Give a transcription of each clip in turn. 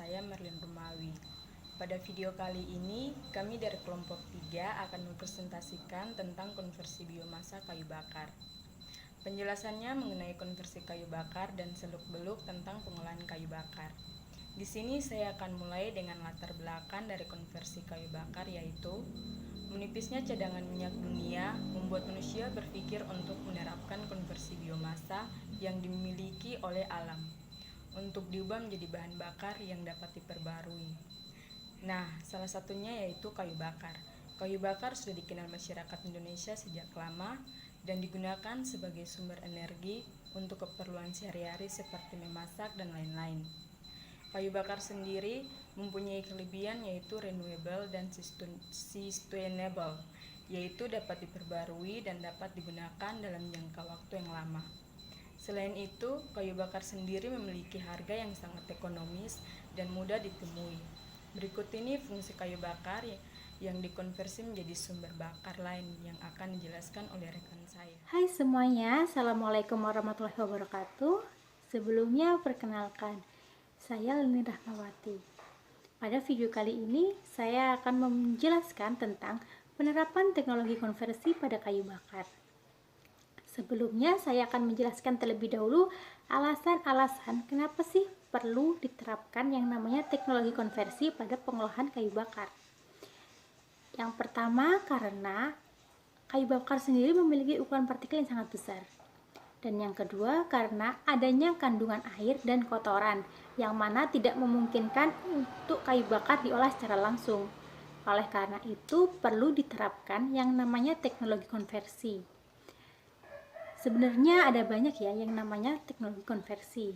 saya Merlin Rumawi. Pada video kali ini, kami dari kelompok 3 akan mempresentasikan tentang konversi biomasa kayu bakar. Penjelasannya mengenai konversi kayu bakar dan seluk-beluk tentang pengolahan kayu bakar. Di sini saya akan mulai dengan latar belakang dari konversi kayu bakar, yaitu menipisnya cadangan minyak dunia membuat manusia berpikir untuk menerapkan konversi biomasa yang dimiliki oleh alam untuk diubah menjadi bahan bakar yang dapat diperbarui. Nah, salah satunya yaitu kayu bakar. Kayu bakar sudah dikenal masyarakat Indonesia sejak lama dan digunakan sebagai sumber energi untuk keperluan sehari-hari seperti memasak dan lain-lain. Kayu bakar sendiri mempunyai kelebihan yaitu renewable dan sustainable, yaitu dapat diperbarui dan dapat digunakan dalam jangka waktu yang lama. Selain itu, kayu bakar sendiri memiliki harga yang sangat ekonomis dan mudah ditemui. Berikut ini fungsi kayu bakar yang dikonversi menjadi sumber bakar lain yang akan dijelaskan oleh rekan saya. Hai semuanya, Assalamualaikum warahmatullahi wabarakatuh. Sebelumnya perkenalkan, saya Leni Rahmawati. Pada video kali ini, saya akan menjelaskan tentang penerapan teknologi konversi pada kayu bakar. Sebelumnya, saya akan menjelaskan terlebih dahulu alasan-alasan kenapa sih perlu diterapkan yang namanya teknologi konversi pada pengolahan kayu bakar. Yang pertama, karena kayu bakar sendiri memiliki ukuran partikel yang sangat besar. Dan yang kedua, karena adanya kandungan air dan kotoran, yang mana tidak memungkinkan untuk kayu bakar diolah secara langsung. Oleh karena itu, perlu diterapkan yang namanya teknologi konversi. Sebenarnya ada banyak ya yang namanya teknologi konversi.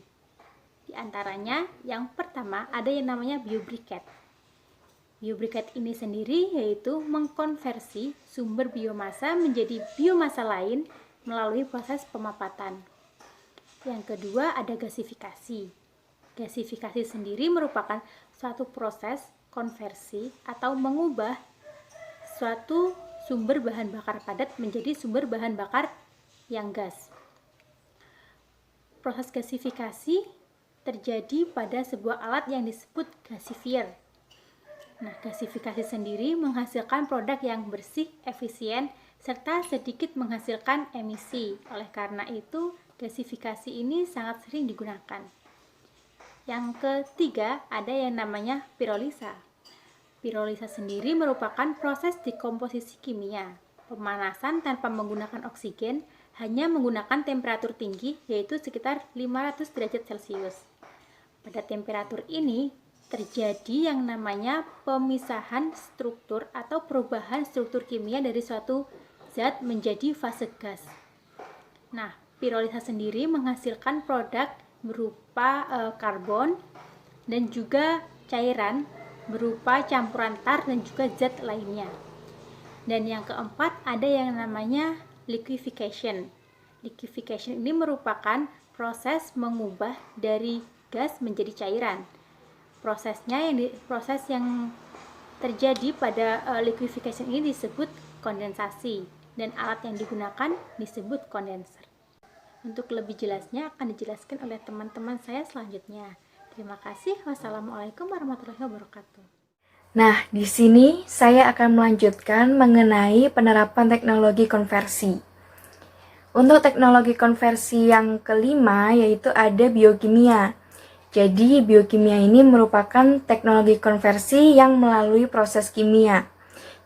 Di antaranya, yang pertama ada yang namanya biobriquette. Biobriquette ini sendiri yaitu mengkonversi sumber biomasa menjadi biomasa lain melalui proses pemapatan. Yang kedua ada gasifikasi. Gasifikasi sendiri merupakan suatu proses konversi atau mengubah suatu sumber bahan bakar padat menjadi sumber bahan bakar yang gas. Proses gasifikasi terjadi pada sebuah alat yang disebut gasifier. Nah, gasifikasi sendiri menghasilkan produk yang bersih, efisien, serta sedikit menghasilkan emisi. Oleh karena itu, gasifikasi ini sangat sering digunakan. Yang ketiga, ada yang namanya pirolisa. Pirolisa sendiri merupakan proses dekomposisi kimia, pemanasan tanpa menggunakan oksigen, hanya menggunakan temperatur tinggi, yaitu sekitar 500 derajat Celcius. Pada temperatur ini, terjadi yang namanya pemisahan struktur atau perubahan struktur kimia dari suatu zat menjadi fase gas. Nah, pirolisa sendiri menghasilkan produk berupa karbon dan juga cairan berupa campuran tar dan juga zat lainnya. Dan yang keempat ada yang namanya liquefaction. Liquefaction ini merupakan proses mengubah dari gas menjadi cairan. Proses yang terjadi pada liquefaction ini disebut kondensasi dan alat yang digunakan disebut kondenser. Untuk lebih jelasnya akan dijelaskan oleh teman-teman saya selanjutnya. Terima kasih. Wassalamualaikum warahmatullahi wabarakatuh. Nah, di sini saya akan melanjutkan mengenai penerapan teknologi konversi. Untuk teknologi konversi yang kelima yaitu ada biokimia. Jadi, biokimia ini merupakan teknologi konversi yang melalui proses kimia.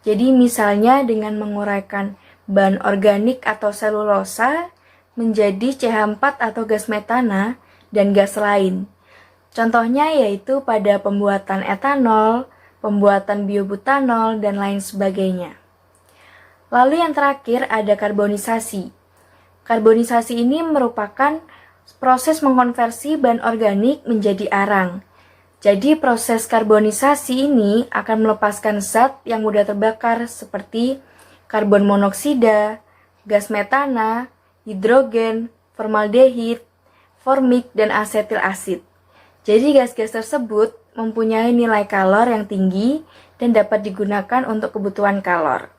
Jadi, misalnya dengan menguraikan bahan organik atau selulosa menjadi CH4 atau gas metana dan gas lain. Contohnya yaitu pada pembuatan etanol, pembuatan biobutanol, dan lain sebagainya. Lalu yang terakhir ada karbonisasi. Karbonisasi ini merupakan proses mengkonversi bahan organik menjadi arang. Jadi proses karbonisasi ini akan melepaskan zat yang mudah terbakar seperti karbon monoksida, gas metana, hidrogen, formaldehid, formik, dan asetil asid. Jadi gas-gas tersebut mempunyai nilai kalor yang tinggi dan dapat digunakan untuk kebutuhan kalor.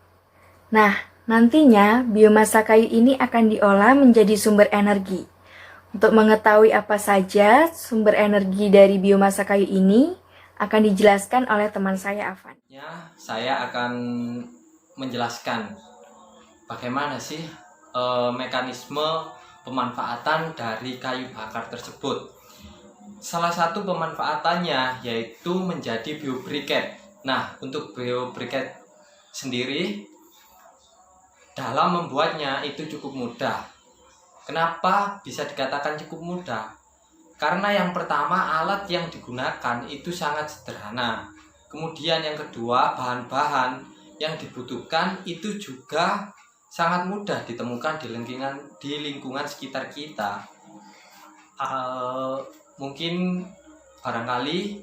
Nah, nantinya biomasa kayu ini akan diolah menjadi sumber energi. Untuk mengetahui apa saja sumber energi dari biomasa kayu ini, akan dijelaskan oleh teman saya, Afan. Saya akan menjelaskan bagaimana sih mekanisme pemanfaatan dari kayu bakar tersebut. Salah satu pemanfaatannya yaitu menjadi biobriket. Nah, untuk biobriket sendiri dalam membuatnya itu cukup mudah. Kenapa bisa dikatakan cukup mudah? Karena yang pertama, alat yang digunakan itu sangat sederhana. Kemudian yang kedua, bahan-bahan yang dibutuhkan itu juga sangat mudah ditemukan di lingkungan sekitar kita. Mungkin barangkali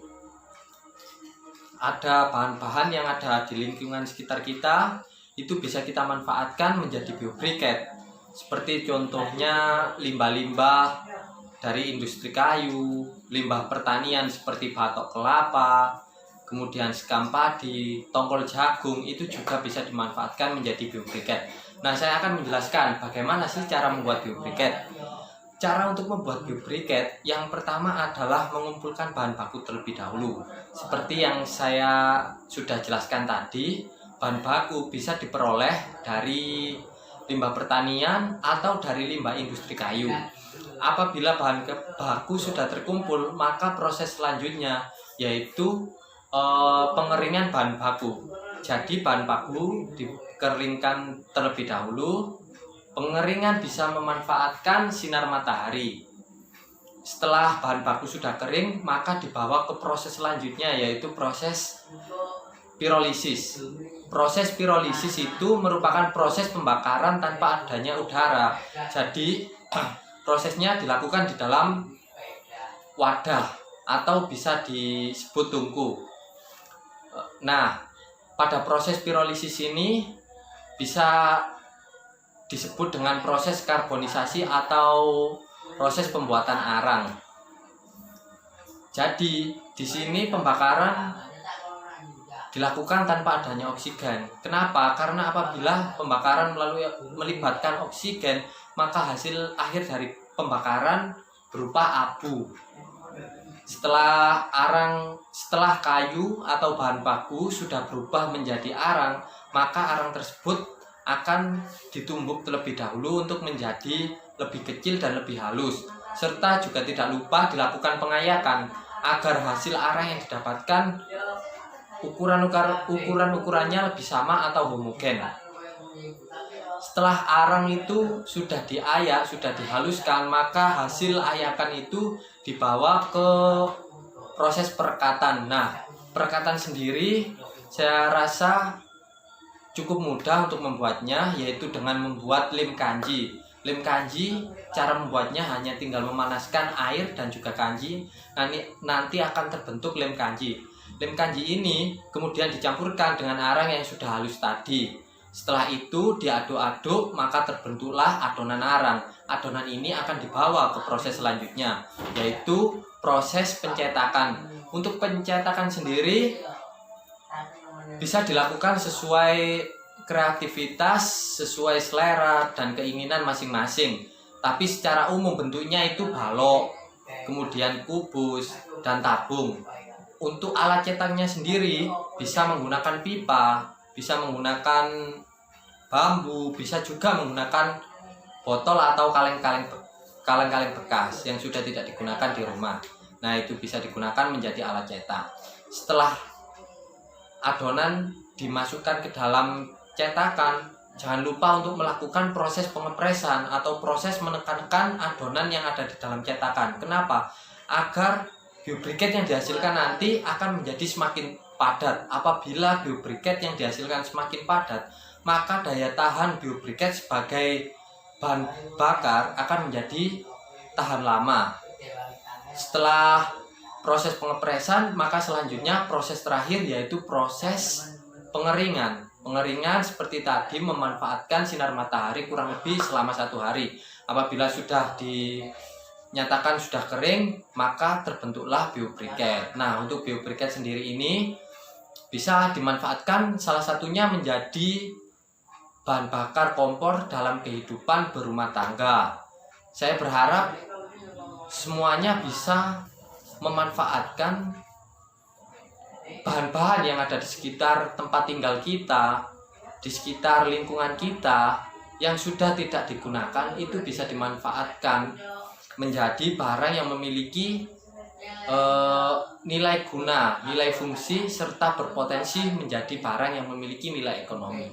ada bahan-bahan yang ada di lingkungan sekitar kita, itu bisa kita manfaatkan menjadi biobriket. Seperti contohnya limbah-limbah dari industri kayu, limbah pertanian seperti batok kelapa, kemudian sekam padi, tongkol jagung, itu juga bisa dimanfaatkan menjadi biobriket. Nah, saya akan menjelaskan bagaimana sih cara membuat biobriket. Cara untuk membuat biobriket yang pertama adalah mengumpulkan bahan baku terlebih dahulu. Seperti yang saya sudah jelaskan tadi, bahan baku bisa diperoleh dari limbah pertanian atau dari limbah industri kayu. Apabila bahan baku sudah terkumpul, maka proses selanjutnya yaitu pengeringan bahan baku. Jadi bahan baku dikeringkan terlebih dahulu. Pengeringan bisa memanfaatkan sinar matahari. Setelah bahan baku sudah kering, maka dibawa ke proses selanjutnya yaitu proses pirolisis. Proses pirolisis itu merupakan proses pembakaran tanpa adanya udara. Jadi prosesnya dilakukan di dalam wadah atau bisa disebut tungku. Nah, pada proses pirolisis ini bisa disebut dengan proses karbonisasi atau proses pembuatan arang. Jadi, di sini pembakaran dilakukan tanpa adanya oksigen. Kenapa? Karena apabila pembakaran melibatkan oksigen, maka hasil akhir dari pembakaran berupa abu. Setelah kayu atau bahan baku sudah berubah menjadi arang, maka arang tersebut akan ditumbuk terlebih dahulu untuk menjadi lebih kecil dan lebih halus. Serta juga tidak lupa dilakukan pengayakan agar hasil arang yang didapatkan ukurannya lebih sama atau homogen. Setelah arang itu sudah diayak, sudah dihaluskan, maka hasil ayakan itu dibawa ke proses perekatan. Nah, perekatan sendiri saya rasa cukup mudah untuk membuatnya, yaitu dengan membuat lem kanji. Lem kanji, cara membuatnya hanya tinggal memanaskan air dan juga kanji. Nanti akan terbentuk lem kanji. Lem kanji ini kemudian dicampurkan dengan arang yang sudah halus tadi. Setelah itu diaduk-aduk, maka terbentuklah adonan arang. Adonan ini akan dibawa ke proses selanjutnya, yaitu proses pencetakan. Untuk pencetakan sendiri bisa dilakukan sesuai kreativitas, sesuai selera dan keinginan masing-masing. Tapi secara umum bentuknya itu balok, kemudian kubus, dan tabung. Untuk alat cetaknya sendiri bisa menggunakan pipa, bisa menggunakan bambu, bisa juga menggunakan botol atau kaleng-kaleng bekas yang sudah tidak digunakan di rumah. Nah, itu bisa digunakan menjadi alat cetak. Setelah adonan dimasukkan ke dalam cetakan, jangan lupa untuk melakukan proses pengepresan atau proses menekan adonan yang ada di dalam cetakan. Kenapa? Agar biobriket yang dihasilkan nanti akan menjadi semakin padat. Apabila biobriket yang dihasilkan semakin padat, maka daya tahan biobriket sebagai bahan bakar akan menjadi tahan lama. Setelah proses pengepresan, maka selanjutnya proses terakhir yaitu proses pengeringan. Pengeringan seperti tadi memanfaatkan sinar matahari kurang lebih selama 1 hari. Apabila sudah dinyatakan sudah kering, maka terbentuklah biobriket. Nah, untuk biobriket sendiri ini bisa dimanfaatkan salah satunya menjadi bahan bakar kompor dalam kehidupan berumah tangga. Saya berharap semuanya bisa memanfaatkan bahan-bahan yang ada di sekitar tempat tinggal kita, di sekitar lingkungan kita yang sudah tidak digunakan itu bisa dimanfaatkan menjadi barang yang memiliki nilai guna, nilai fungsi, serta berpotensi menjadi barang yang memiliki nilai ekonomi.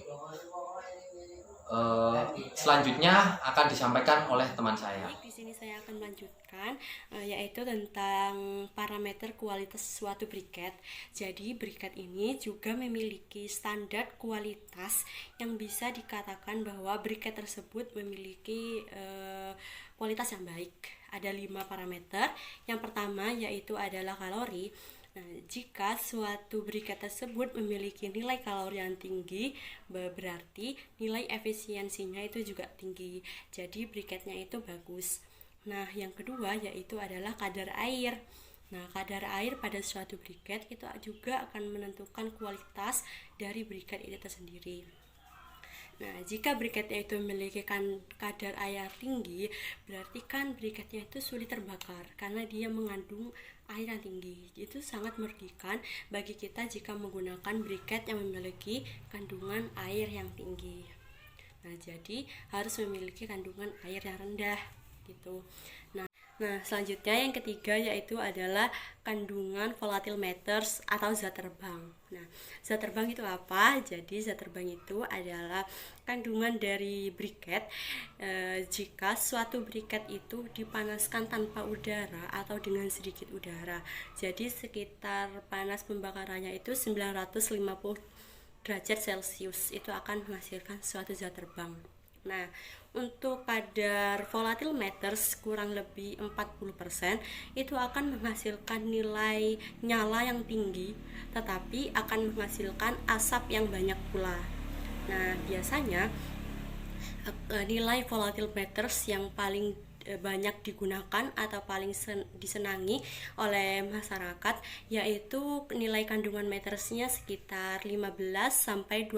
Selanjutnya akan disampaikan oleh teman saya. Di sini saya akan melanjutkan yaitu tentang parameter kualitas suatu briket. Jadi briket ini juga memiliki standar kualitas yang bisa dikatakan bahwa briket tersebut memiliki kualitas yang baik. Ada 5 parameter. Yang pertama yaitu adalah kalori. Nah, jika suatu briket tersebut memiliki nilai kalori yang tinggi, berarti nilai efisiensinya itu juga tinggi. Jadi briketnya itu bagus. Nah, yang kedua yaitu adalah kadar air. Nah, kadar air pada suatu briket itu juga akan menentukan kualitas dari briket itu tersendiri. Nah, jika briketnya itu memiliki kadar air tinggi, berarti kan briketnya itu sulit terbakar karena dia mengandung air yang tinggi. Itu sangat merugikan bagi kita jika menggunakan briket yang memiliki kandungan air yang tinggi. Nah, jadi harus memiliki kandungan air yang rendah gitu. Nah, selanjutnya yang ketiga yaitu adalah kandungan volatile matters atau zat terbang. Nah, zat terbang itu apa? Jadi zat terbang itu adalah kandungan dari briket jika suatu briket itu dipanaskan tanpa udara atau dengan sedikit udara. Jadi sekitar panas pembakarannya itu 950 derajat Celcius itu akan menghasilkan suatu zat terbang. Nah, untuk kadar volatile matters kurang lebih 40% itu akan menghasilkan nilai nyala yang tinggi, tetapi akan menghasilkan asap yang banyak pula. Nah, biasanya nilai volatile matters yang paling banyak digunakan atau paling disenangi oleh masyarakat yaitu nilai kandungan mattersnya sekitar 15-25%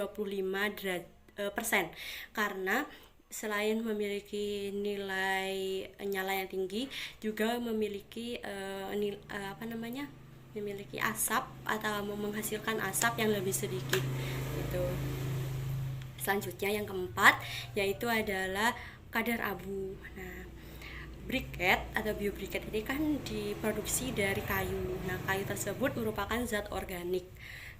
karena selain memiliki nilai nyala yang tinggi juga memiliki memiliki asap atau menghasilkan asap yang lebih sedikit gitu. Selanjutnya yang keempat yaitu adalah kadar abu. Nah, briket atau biobriket ini kan diproduksi dari kayu. Nah, kayu tersebut merupakan zat organik.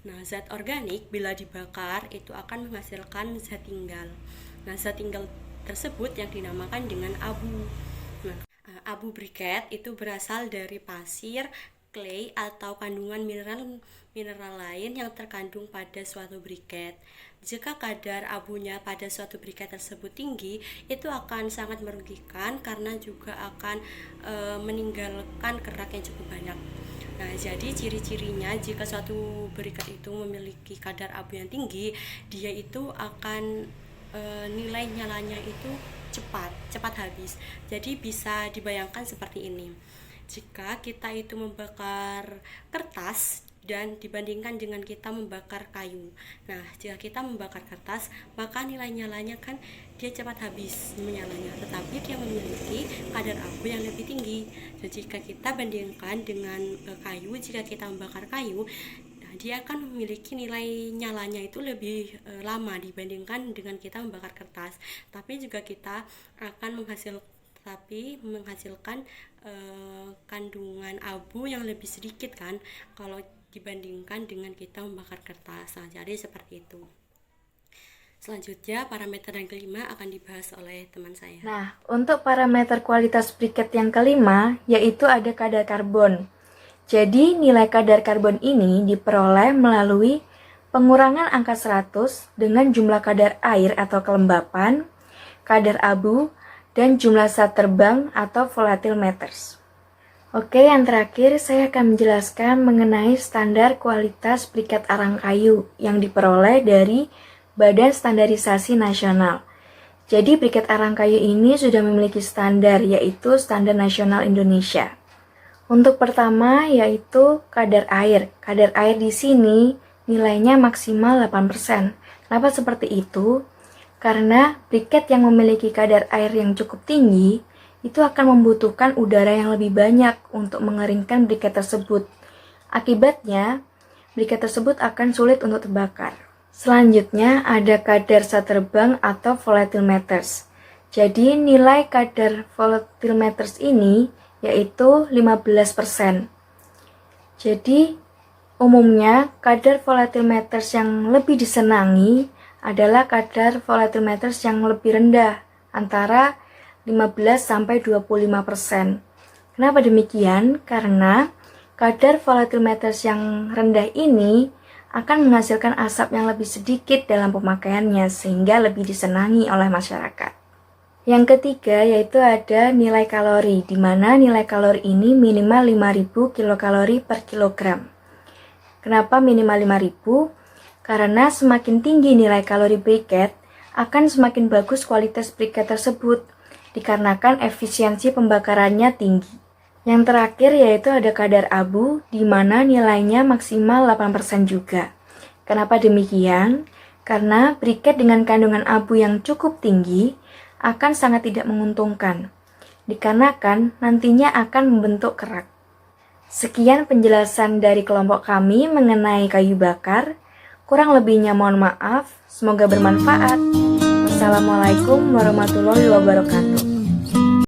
Nah, zat organik bila dibakar itu akan menghasilkan zat tinggal. Nah, zat tinggal tersebut yang dinamakan dengan abu. Nah, abu briket itu berasal dari pasir, clay atau kandungan mineral lain yang terkandung pada suatu briket. Jika kadar abunya pada suatu briket tersebut tinggi, itu akan sangat merugikan karena juga akan meninggalkan kerak yang cukup banyak. Nah, jadi ciri-cirinya jika suatu briket itu memiliki kadar abu yang tinggi, dia itu akan nilai nyalanya itu cepat habis. Jadi bisa dibayangkan seperti ini. Jika kita itu membakar kertas dan dibandingkan dengan kita membakar kayu. Nah, jika kita membakar kertas, maka nilai nyalanya kan dia cepat habis menyalanya, tetapi dia memiliki kadar abu yang lebih tinggi. Dan jika kita bandingkan dengan kayu, jika kita membakar kayu, nah, dia akan memiliki nilai nyalanya itu lebih lama dibandingkan dengan kita membakar kertas. Tapi juga kita akan menghasilkan kandungan abu yang lebih sedikit kan kalau dibandingkan dengan kita membakar kertas. Nah, jadi seperti itu. Selanjutnya parameter yang kelima akan dibahas oleh teman saya. Nah, untuk parameter kualitas briket yang kelima yaitu ada kadar karbon. Jadi nilai kadar karbon ini diperoleh melalui pengurangan angka 100 dengan jumlah kadar air atau kelembapan, kadar abu, dan jumlah zat terbang atau volatile matters. Oke, yang terakhir saya akan menjelaskan mengenai standar kualitas briket arang kayu yang diperoleh dari Badan Standarisasi Nasional. Jadi briket arang kayu ini sudah memiliki standar, yaitu Standar Nasional Indonesia. Untuk pertama yaitu kadar air. Kadar air di sini nilainya maksimal 8%. Kenapa seperti itu? Karena briket yang memiliki kadar air yang cukup tinggi itu akan membutuhkan udara yang lebih banyak untuk mengeringkan briket tersebut. Akibatnya, briket tersebut akan sulit untuk terbakar. Selanjutnya ada kadar zat terbang atau volatimeter. Jadi nilai kadar volatimeter ini yaitu 15%. Jadi umumnya kadar volatimeter yang lebih disenangi adalah kadar volatimeter yang lebih rendah, antara 15-25%. Kenapa demikian? Karena kadar volatimeter yang rendah ini akan menghasilkan asap yang lebih sedikit dalam pemakaiannya sehingga lebih disenangi oleh masyarakat. Yang ketiga yaitu ada nilai kalori, di mana nilai kalori ini minimal 5000 kilokalori per kilogram. Kenapa minimal 5000? Karena semakin tinggi nilai kalori briket, akan semakin bagus kualitas briket tersebut, dikarenakan efisiensi pembakarannya tinggi. Yang terakhir yaitu ada kadar abu, di mana nilainya maksimal 8% juga. Kenapa demikian? Karena briket dengan kandungan abu yang cukup tinggi akan sangat tidak menguntungkan, dikarenakan nantinya akan membentuk kerak. Sekian penjelasan dari kelompok kami mengenai kayu bakar. Kurang lebihnya mohon maaf, semoga bermanfaat. Wassalamualaikum warahmatullahi wabarakatuh.